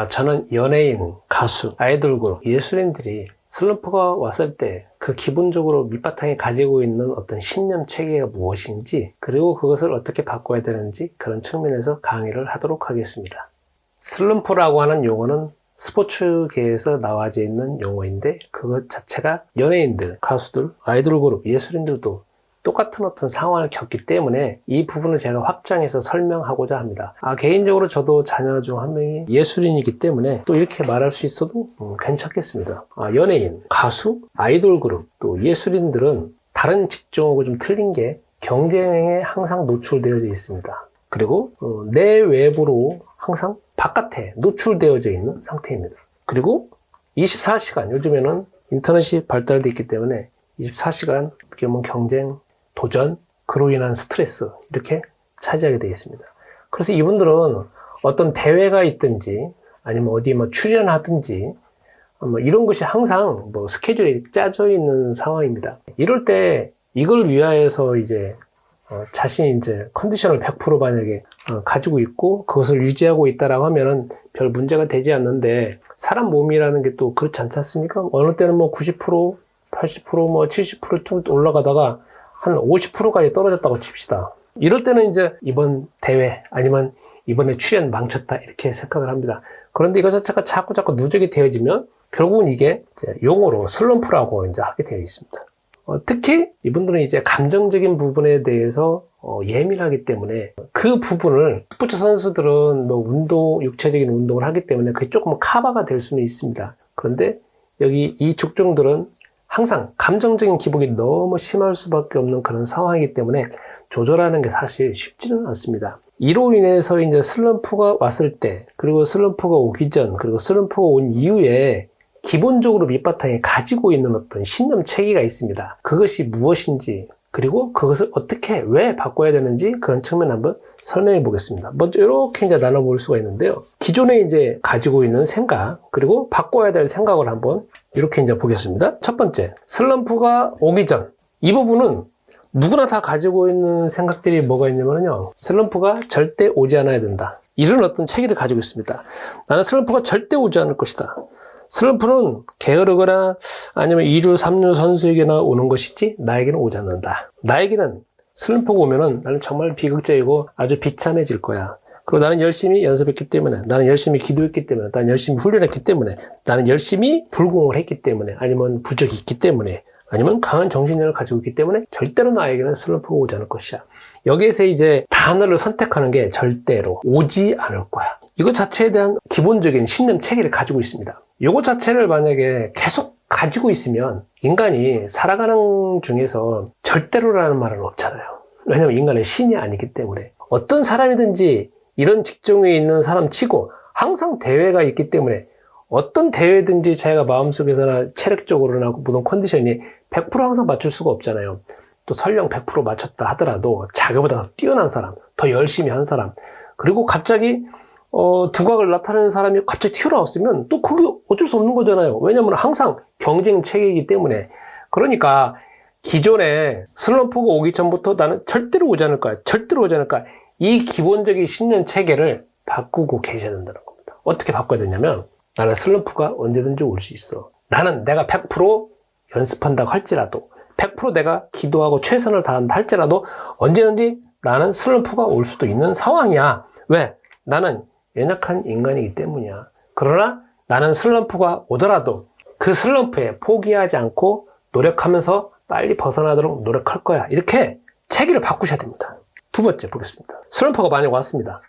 저는 연예인, 가수, 아이돌 그룹, 예술인들이 슬럼프가 왔을 때 그 기본적으로 밑바탕에 가지고 있는 어떤 신념 체계가 무엇인지, 그리고 그것을 어떻게 바꿔야 되는지, 그런 측면에서 강의를 하도록 하겠습니다. 슬럼프라고 하는 용어는 스포츠계에서 나와져 있는 용어인데, 그것 자체가 연예인들, 가수들, 아이돌 그룹, 예술인들도 똑같은 어떤 상황을 겪기 때문에 이 부분을 제가 확장해서 설명하고자 합니다. 개인적으로 저도 자녀 중 한 명이 예술인이기 때문에 또 이렇게 말할 수 있어도 괜찮겠습니다. 연예인, 가수, 아이돌 그룹, 또 예술인들은 다른 직종하고 좀 틀린 게 경쟁에 항상 노출되어져 있습니다. 그리고 내외부로 항상 바깥에 노출되어져 있는 상태입니다. 그리고 24시간, 요즘에는 인터넷이 발달되어 있기 때문에 24시간 어떻게 보면 경쟁, 도전, 그로 인한 스트레스, 이렇게 차지하게 되어 있습니다. 그래서 이분들은 어떤 대회가 있든지 아니면 어디 출연하든지 이런 것이 항상 스케줄이 짜져 있는 상황입니다. 이럴 때 이걸 위하여서 자신이 컨디션을 100% 만약에 가지고 있고 그것을 유지하고 있다라고 하면은 별 문제가 되지 않는데, 사람 몸이라는 게 또 그렇지 않지 않습니까? 어느 때는 90%, 80%, 70% 올라가다가 한 50%까지 떨어졌다고 칩시다. 이럴 때는 이번 대회 아니면 이번에 출연 망쳤다 이렇게 생각을 합니다. 그런데 이거 자체가 자꾸 누적이 되어지면 결국은 이게 용어로 슬럼프라고 하게 되어 있습니다. 특히 이분들은 감정적인 부분에 대해서 예민하기 때문에 그 부분을, 스포츠 선수들은 육체적인 운동을 하기 때문에 그게 조금 커버가 될 수는 있습니다. 그런데 여기 이 직종들은 항상 감정적인 기복이 너무 심할 수밖에 없는 그런 상황이기 때문에 조절하는 게 사실 쉽지는 않습니다. 이로 인해서 슬럼프가 왔을 때, 그리고 슬럼프가 오기 전, 그리고 슬럼프가 온 이후에 기본적으로 밑바탕에 가지고 있는 어떤 신념 체계가 있습니다. 그것이 무엇인지, 그리고 그것을 어떻게, 왜 바꿔야 되는지, 그런 측면 한번 설명해 보겠습니다. 먼저 이렇게 나눠볼 수가 있는데요. 기존에 가지고 있는 생각, 그리고 바꿔야 될 생각을 한번 이렇게 보겠습니다. 첫 번째, 슬럼프가 오기 전. 이 부분은 누구나 다 가지고 있는 생각들이 뭐가 있냐면요, 슬럼프가 절대 오지 않아야 된다. 이런 어떤 체계를 가지고 있습니다. 나는 슬럼프가 절대 오지 않을 것이다. 슬럼프는 게으르거나 아니면 2루, 3루 선수에게나 오는 것이지 나에게는 오지 않는다. 나에게는 슬럼프가 오면은 나는 정말 비극적이고 아주 비참해질 거야. 그리고 나는 열심히 연습했기 때문에, 나는 열심히 기도했기 때문에, 나는 열심히 훈련했기 때문에, 나는 열심히 불공을 했기 때문에, 아니면 부적이 있기 때문에, 아니면 강한 정신력을 가지고 있기 때문에 절대로 나에게는 슬럼프가 오지 않을 것이야. 여기에서 단어를 선택하는 게 절대로 오지 않을 거야. 이거 자체에 대한 기본적인 신념 체계를 가지고 있습니다. 이거 자체를 만약에 계속 가지고 있으면 인간이 살아가는 중에서 절대로라는 말은 없잖아요. 왜냐면 인간은 신이 아니기 때문에. 어떤 사람이든지 이런 직종에 있는 사람 치고 항상 대회가 있기 때문에 어떤 대회든지 자기가 마음속에서나 체력적으로나 모든 컨디션이 100% 항상 맞출 수가 없잖아요. 또 설령 100% 맞췄다 하더라도 자기보다 더 뛰어난 사람, 더 열심히 한 사람, 그리고 갑자기 두각을 나타내는 사람이 갑자기 튀어나왔으면 또 그게 어쩔 수 없는 거잖아요. 왜냐면 항상 경쟁 체계이기 때문에. 그러니까 기존에 슬럼프가 오기 전부터 나는 절대로 오지 않을 거야, 절대로 오지 않을 거야, 이 기본적인 신념 체계를 바꾸고 계셔야 된다는 겁니다. 어떻게 바꿔야 되냐면, 나는 슬럼프가 언제든지 올 수 있어. 나는 내가 100% 연습한다고 할지라도, 100% 내가 기도하고 최선을 다한다 할지라도 언제든지 나는 슬럼프가 올 수도 있는 상황이야. 왜? 나는 연약한 인간이기 때문이야. 그러나 나는 슬럼프가 오더라도 그 슬럼프에 포기하지 않고 노력하면서 빨리 벗어나도록 노력할 거야. 이렇게 체계를 바꾸셔야 됩니다. 두 번째 보겠습니다. 슬럼프가 만약 왔습니다.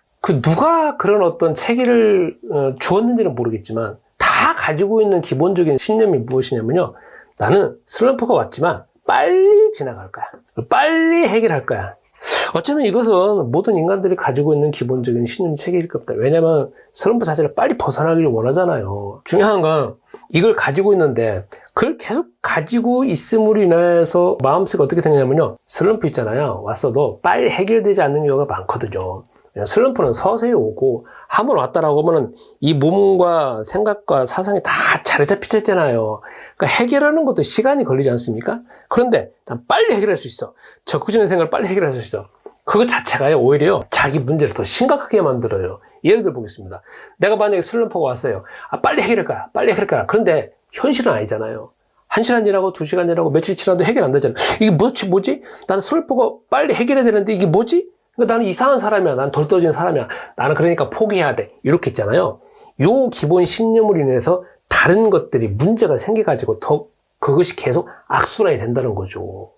누가 그런 어떤 체계를 주었는지는 모르겠지만 다 가지고 있는 기본적인 신념이 무엇이냐면요, 나는 슬럼프가 왔지만 빨리 지나갈 거야. 빨리 해결할 거야. 어쩌면 이것은 모든 인간들이 가지고 있는 기본적인 신념 체계일 겁니다. 왜냐면 슬럼프 자체를 빨리 벗어나기를 원하잖아요. 중요한 건 이걸 가지고 있는데 그걸 계속 가지고 있음으로 인해서 마음속에 어떻게 생기냐면요, 슬럼프 있잖아요. 왔어도 빨리 해결되지 않는 경우가 많거든요. 슬럼프는 서서히 오고 한번 왔다라고 하면은 이 몸과 생각과 사상이 다 자리 잡혀 있잖아요. 그러니까 해결하는 것도 시간이 걸리지 않습니까? 그런데 빨리 해결할 수 있어. 적극적인 생각을 빨리 해결할 수 있어. 그거 자체가요, 오히려 자기 문제를 더 심각하게 만들어요. 예를 들어 보겠습니다. 내가 만약에 슬럼프가 왔어요. 빨리 해결할 거야. 빨리 해결할 거야. 그런데 현실은 아니잖아요. 1시간 지나고 2시간 지나고 며칠 지나도 해결 안 되잖아. 이게 뭐지? 나는 슬럼프가 빨리 해결해야 되는데 이게 뭐지? 그러니까 나는 이상한 사람이야. 난 덜 떨어진 사람이야. 나는 그러니까 포기해야 돼. 이렇게 있잖아요. 요 기본 신념으로 인해서 다른 것들이 문제가 생겨가지고 더 그것이 계속 악순환이 된다는 거죠.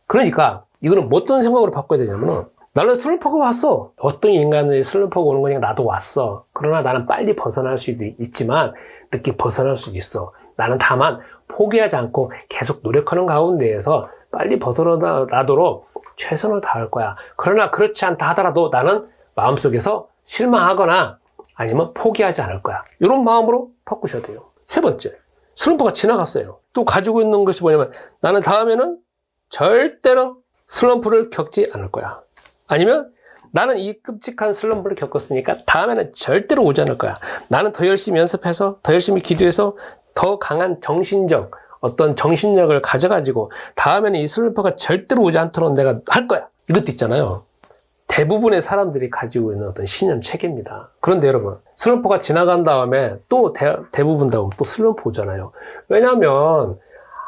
그러니까 이거는 어떤 생각으로 바꿔야 되냐면은 나는 슬럼프가 왔어. 어떤 인간의 슬럼프가 오는 거니까 나도 왔어. 그러나 나는 빨리 벗어날 수도 있지만 늦게 벗어날 수도 있어. 나는 다만 포기하지 않고 계속 노력하는 가운데에서 빨리 벗어나도록 최선을 다할 거야. 그러나 그렇지 않다 하더라도 나는 마음속에서 실망하거나 아니면 포기하지 않을 거야. 이런 마음으로 바꾸셔야 돼요. 세 번째, 슬럼프가 지나갔어요. 또 가지고 있는 것이 뭐냐면 나는 다음에는 절대로 슬럼프를 겪지 않을 거야. 아니면 나는 이 끔찍한 슬럼프를 겪었으니까 다음에는 절대로 오지 않을 거야. 나는 더 열심히 연습해서 더 열심히 기도해서 더 강한 어떤 정신력을 가져가지고 다음에는 이 슬럼프가 절대로 오지 않도록 내가 할 거야. 이것도 있잖아요. 대부분의 사람들이 가지고 있는 어떤 신념 체계입니다. 그런데 여러분, 슬럼프가 지나간 다음에 또 대부분 다 또 슬럼프 오잖아요. 왜냐하면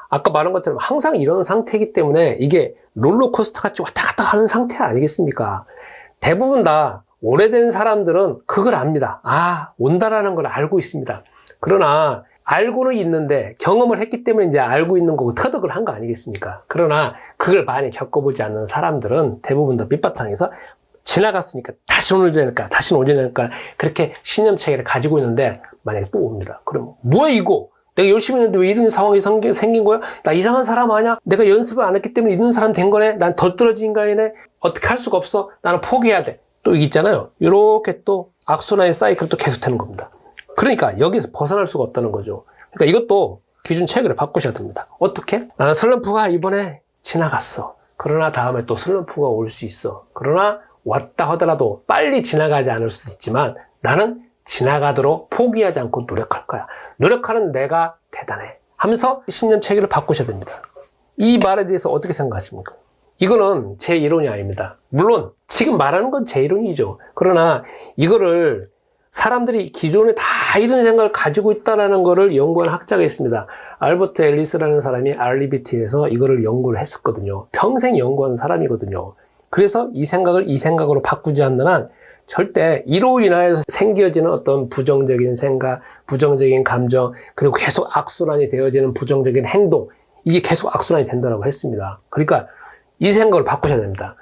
아까 말한 것처럼 항상 이런 상태이기 때문에 이게 롤러코스터 같이 왔다 갔다 하는 상태 아니겠습니까? 대부분 다 오래된 사람들은 그걸 압니다. 온다라는 걸 알고 있습니다. 그러나 알고는 있는데 경험을 했기 때문에 이제 알고 있는 거고 터득을 한 거 아니겠습니까? 그러나 그걸 많이 겪어보지 않는 사람들은 대부분 다 밑바탕에서 지나갔으니까 다시는 오지 않을까, 다시는 오지 않을까 그렇게 신념 체계를 가지고 있는데 만약에 또 옵니다. 그럼 뭐야 이거? 내가 열심히 했는데 왜 이런 상황이 생긴 거야? 나 이상한 사람 아니야? 내가 연습을 안 했기 때문에 이런 사람 된 거네? 난 덜 떨어진 인간이네? 어떻게 할 수가 없어? 나는 포기해야 돼. 또 이게 있잖아요. 이렇게 또 악순환의 사이클이 또 계속되는 겁니다. 그러니까 여기서 벗어날 수가 없다는 거죠. 그러니까 이것도 기준 체계를 바꾸셔야 됩니다. 어떻게? 나는 슬럼프가 이번에 지나갔어. 그러나 다음에 또 슬럼프가 올 수 있어. 그러나 왔다 하더라도 빨리 지나가지 않을 수도 있지만 나는 지나가도록 포기하지 않고 노력할 거야. 노력하는 내가 대단해. 하면서 신념 체계를 바꾸셔야 됩니다. 이 말에 대해서 어떻게 생각하십니까? 이거는 제 이론이 아닙니다. 물론 지금 말하는 건 제 이론이죠. 그러나 이거를 사람들이 기존에 다 이런 생각을 가지고 있다는 거를 연구한 학자가 있습니다. 알버트 앨리스라는 사람이 RBT에서 이거를 연구를 했었거든요. 평생 연구한 사람이거든요. 그래서 이 생각을 이 생각으로 바꾸지 않는 한 절대 이로 인하여서 생겨지는 어떤 부정적인 생각, 부정적인 감정, 그리고 계속 악순환이 되어지는 부정적인 행동, 이게 계속 악순환이 된다고 했습니다. 그러니까 이 생각을 바꾸셔야 됩니다.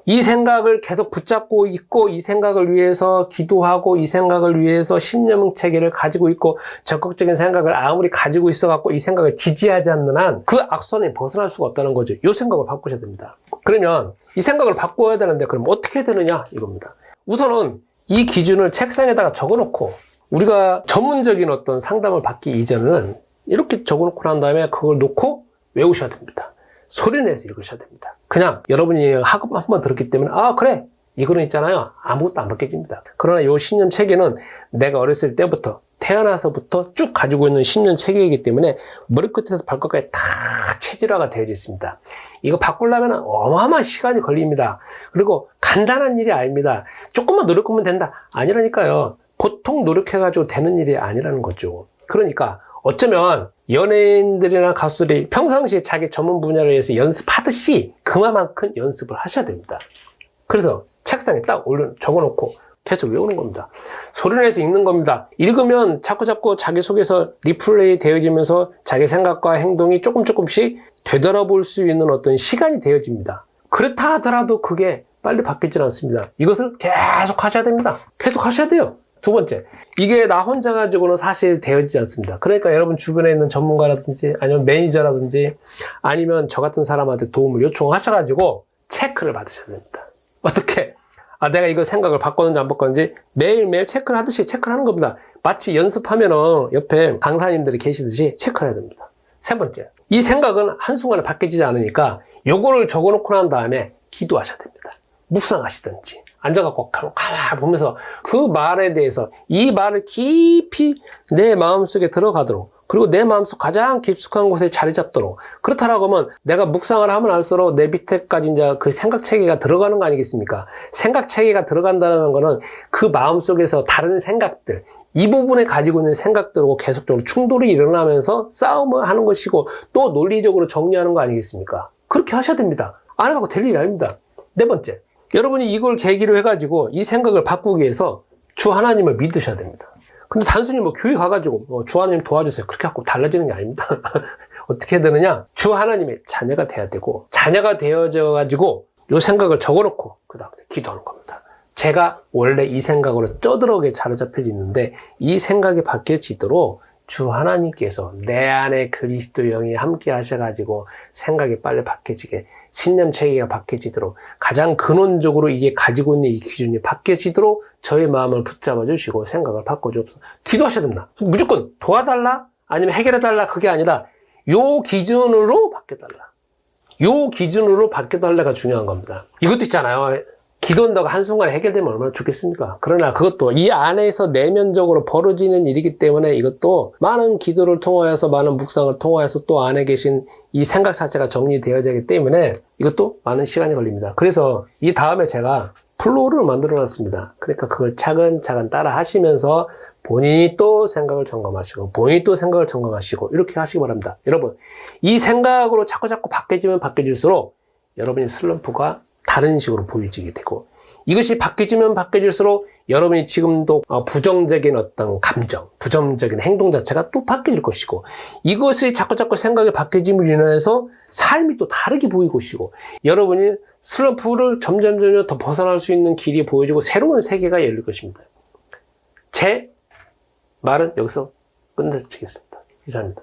이 생각을 계속 붙잡고 있고 이 생각을 위해서 기도하고 이 생각을 위해서 신념 체계를 가지고 있고 적극적인 생각을 아무리 가지고 있어갖고 이 생각을 지지하지 않는 한 그 악순환이 벗어날 수가 없다는 거죠. 이 생각을 바꾸셔야 됩니다. 그러면 이 생각을 바꿔야 되는데 그럼 어떻게 해야 되느냐 이겁니다. 우선은 이 기준을 책상에다가 적어놓고 우리가 전문적인 어떤 상담을 받기 이전에는 이렇게 적어놓고 난 다음에 그걸 놓고 외우셔야 됩니다. 소리내서 읽으셔야 됩니다. 그냥 여러분이 학업 한번 들었기 때문에 그래 이거는 있잖아요. 아무것도 안 바뀌어집니다. 그러나 이 신념 체계는 내가 어렸을 때부터 태어나서부터 쭉 가지고 있는 신념 체계이기 때문에 머리끝에서 발끝까지 다 체질화가 되어져 있습니다. 이거 바꾸려면 어마어마한 시간이 걸립니다. 그리고 간단한 일이 아닙니다. 조금만 노력하면 된다. 아니라니까요. 보통 노력해가지고 되는 일이 아니라는 거죠. 그러니까 어쩌면 연예인들이나 가수들이 평상시에 자기 전문 분야를 위해서 연습하듯이 그만큼 연습을 하셔야 됩니다. 그래서 책상에 딱 적어놓고 계속 외우는 겁니다. 소리내서 읽는 겁니다. 읽으면 자꾸 자기 속에서 리플레이 되어지면서 자기 생각과 행동이 조금씩 되돌아볼 수 있는 어떤 시간이 되어집니다. 그렇다 하더라도 그게 빨리 바뀌지 않습니다. 이것을 계속 하셔야 됩니다. 계속 하셔야 돼요. 두 번째, 이게 나 혼자 가지고는 사실 되어지지 않습니다. 그러니까 여러분 주변에 있는 전문가라든지 아니면 매니저라든지 아니면 저 같은 사람한테 도움을 요청하셔가지고 체크를 받으셔야 됩니다. 어떻게? 내가 이거 생각을 바꿨는지 안 바꿨는지 매일매일 체크를 하듯이 체크를 하는 겁니다. 마치 연습하면은 옆에 강사님들이 계시듯이 체크를 해야 됩니다. 세 번째, 이 생각은 한순간에 바뀌지 않으니까 요거를 적어놓고 난 다음에 기도하셔야 됩니다. 묵상하시든지 앉아갖고 가만히 보면서 그 말에 대해서 이 말을 깊이 내 마음속에 들어가도록 그리고 내 마음속 가장 깊숙한 곳에 자리 잡도록. 그렇다라고 하면 내가 묵상을 하면 할수록 내 밑에까지 이제 그 생각 체계가 들어가는 거 아니겠습니까? 생각 체계가 들어간다는 거는 그 마음속에서 다른 생각들, 이 부분에 가지고 있는 생각들하고 계속적으로 충돌이 일어나면서 싸움을 하는 것이고 또 논리적으로 정리하는 거 아니겠습니까? 그렇게 하셔야 됩니다. 안 해갖고 될 일이 아닙니다. 네 번째, 여러분이 이걸 계기로 해가지고 이 생각을 바꾸기 위해서 주 하나님을 믿으셔야 됩니다. 근데 단순히 뭐 교회 가가지고 주 하나님 도와주세요. 그렇게 갖고 달라지는 게 아닙니다. 어떻게 되느냐? 주 하나님의 자녀가 돼야 되고, 자녀가 되어져가지고 요 생각을 적어놓고 그 다음에 기도하는 겁니다. 제가 원래 이 생각으로 쩌들어게 자리잡혀지는데 이 생각이 바뀌어지도록 주 하나님께서 내 안에 그리스도 영이 함께 하셔가지고 생각이 빨리 바뀌어지게, 신념 체계가 바뀌어지도록, 가장 근원적으로 이게 가지고 있는 이 기준이 바뀌어지도록 저의 마음을 붙잡아 주시고 생각을 바꿔주옵소서. 기도하셔야 됩니다. 무조건 도와달라 아니면 해결해달라 그게 아니라 요 기준으로 바뀌어달라, 요 기준으로 바뀌어달라가 중요한 겁니다. 이것도 있잖아요. 기도한다고 한순간에 해결되면 얼마나 좋겠습니까? 그러나 그것도 이 안에서 내면적으로 벌어지는 일이기 때문에 이것도 많은 기도를 통하여서, 많은 묵상을 통하여서 또 안에 계신 이 생각 자체가 정리되어야 하기 때문에 이것도 많은 시간이 걸립니다. 그래서 이 다음에 제가 플로우를 만들어 놨습니다. 그러니까 그걸 차근차근 따라 하시면서 본인이 또 생각을 점검하시고, 본인이 또 생각을 점검하시고, 이렇게 하시기 바랍니다. 여러분, 이 생각으로 자꾸 바뀌어지면 바뀌어질수록 여러분의 슬럼프가 다른 식으로 보여지게 되고, 이것이 바뀌어지면 바뀌어질수록 여러분이 지금도 부정적인 어떤 감정, 부정적인 행동 자체가 또 바뀌어질 것이고, 이것이 자꾸 생각이 바뀌어짐으로 인해서 삶이 또 다르게 보이고 것이고, 여러분이 슬럼프를 점점 더 벗어날 수 있는 길이 보여지고 새로운 세계가 열릴 것입니다. 제 말은 여기서 끝내겠습니다. 이상입니다.